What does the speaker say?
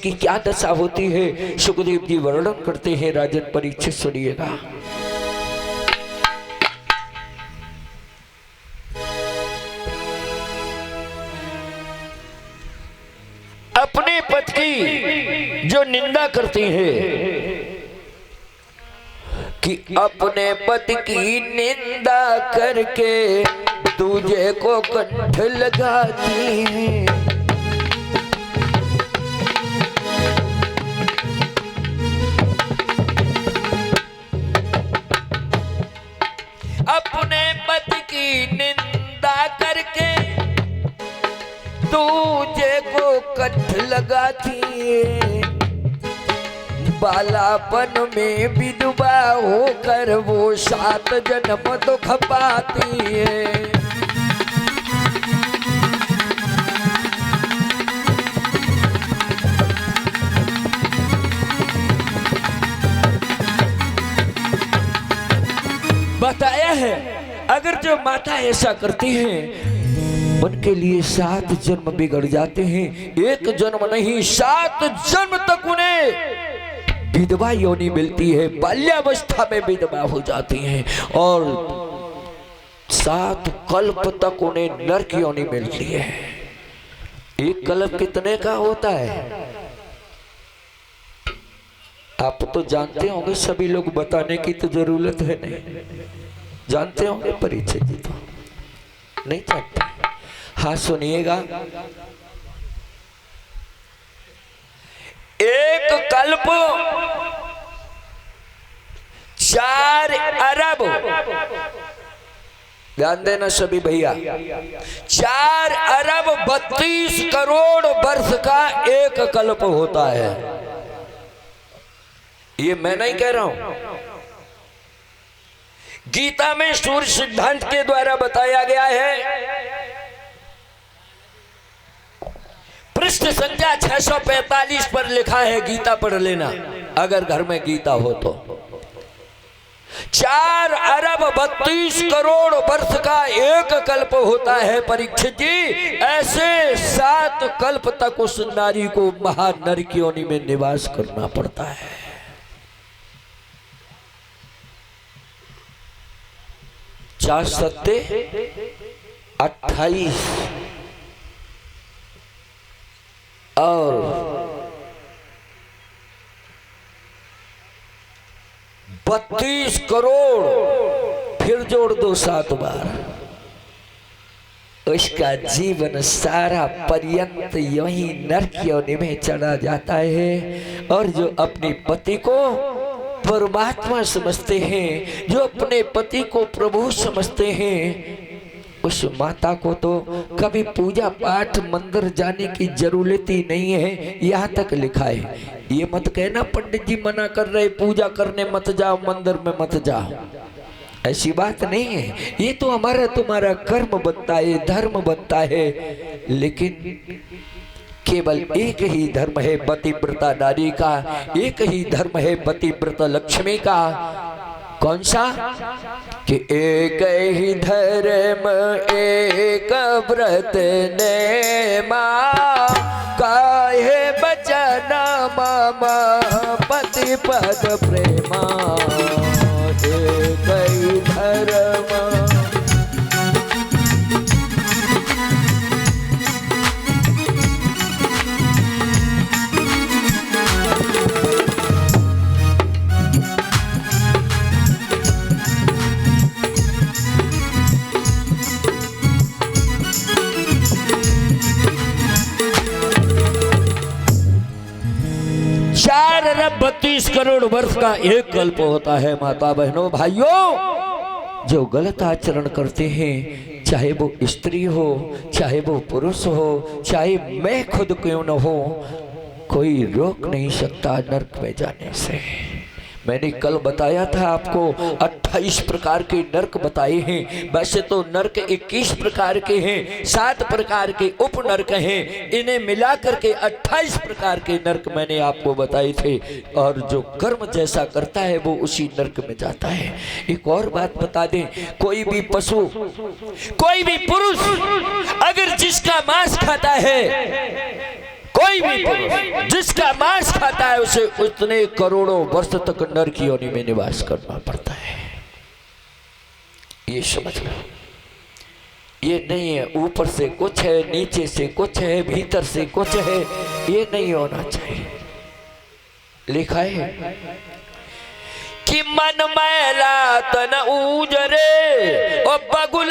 उसकी क्या दशा होती है सुखदेव जी वर्णन करते हैं। राजन परीक्षित सुनिएगा। अपने पति की जो निंदा करते हैं कि अपने पति की निंदा करके दूजे को कंठ लगाती है। अपने पति की निंदा करके दूजे को कंठ लगाती है। बालापन में विधवा होकर वो 7 जन्म दुख पाती है। बताया है अगर जो माता ऐसा करती हैं उनके लिए 7 जन्म बिगड़ जाते हैं। 1 जन्म नहीं 7 जन्म तक उन्हें विधवा योनि मिलती है। बाल्यावस्था में विधवा हो जाती हैं और 7 कल्प तक उन्हें नरक योनि मिलती है। 1 कल्प कितने का होता है आप तो जानते होंगे, सभी लोग बताने की तो जरूरत है नहीं। जानते होंगे परीक्षित जी तो नहीं जानते। हाँ सुनिएगा, 1 कल्प 4 अरब, ध्यान देना सभी भैया, 4 अरब 32 करोड़ वर्ष का 1 कल्प होता है। ये मैं नहीं कह रहा हूं, गीता में सूर्य सिद्धांत के द्वारा बताया गया है। पृष्ठ संख्या 645 पर लिखा है, गीता पढ़ लेना अगर घर में गीता हो तो। 4 अरब 32 करोड़ वर्ष का 1 कल्प होता है परीक्षित जी। ऐसे 7 कल्प तक उस नारी को महानरक योनि में निवास करना पड़ता है। 4 सत्ते 28 और 32 करोड़, फिर जोड़ दो 7 बार। उसका जीवन सारा पर्यंत यही नरक योनि में चला जाता है। और जो अपने पति को परमात्मा समझते हैं, जो अपने पति को प्रभु समझते हैं, उस माता को तो कभी पूजा पाठ मंदिर जाने की जरूरत ही नहीं है। यहाँ तक लिखा है, ये मत कहना पंडित जी मना कर रहे पूजा करने मत जाओ, मंदिर में मत जाओ, ऐसी बात नहीं है। ये तो हमारा तुम्हारा कर्म बनता है, धर्म बनता है। लेकिन केवल एक ही धर्म है पतिव्रता नारी का, एक ही धर्म है पतिव्रता लक्ष्मी का। कौन सा? कि एक ही धर्म एक व्रत नेमा, काहे बचना मामा पति पद प्रेमा। एक ही धर्म अरब 32 करोड़ वर्ष का 1 कल्प होता है। माता बहनों भाइयों, जो गलत आचरण करते हैं, चाहे वो स्त्री हो, चाहे वो पुरुष हो, चाहे मैं खुद क्यों न हो, कोई रोक नहीं सकता नरक में जाने से। मैंने कल बताया था आपको 28 प्रकार के नरक बताए हैं। वैसे तो नरक 21 प्रकार के हैं, 7 प्रकार के उप नरक हैं। इन्हें मिलाकर के 28 प्रकार के नरक मैंने आपको बताए थे। और जो कर्म जैसा करता है वो उसी नरक में जाता है। एक और बात बता दें, कोई भी पशु, कोई भी पुरुष अगर जिसका मांस खाता है, कोई भी पुरुष जिसका मांस खाता है उसे उतने करोड़ों वर्ष तक नर की योनि में निवास करना पड़ता है। ये समझ लो, ये नहीं है ऊपर से कुछ है, नीचे से कुछ है, भीतर से कुछ है, ये नहीं होना चाहिए। लिखा है कि मन मैला तन उजरे और बगुला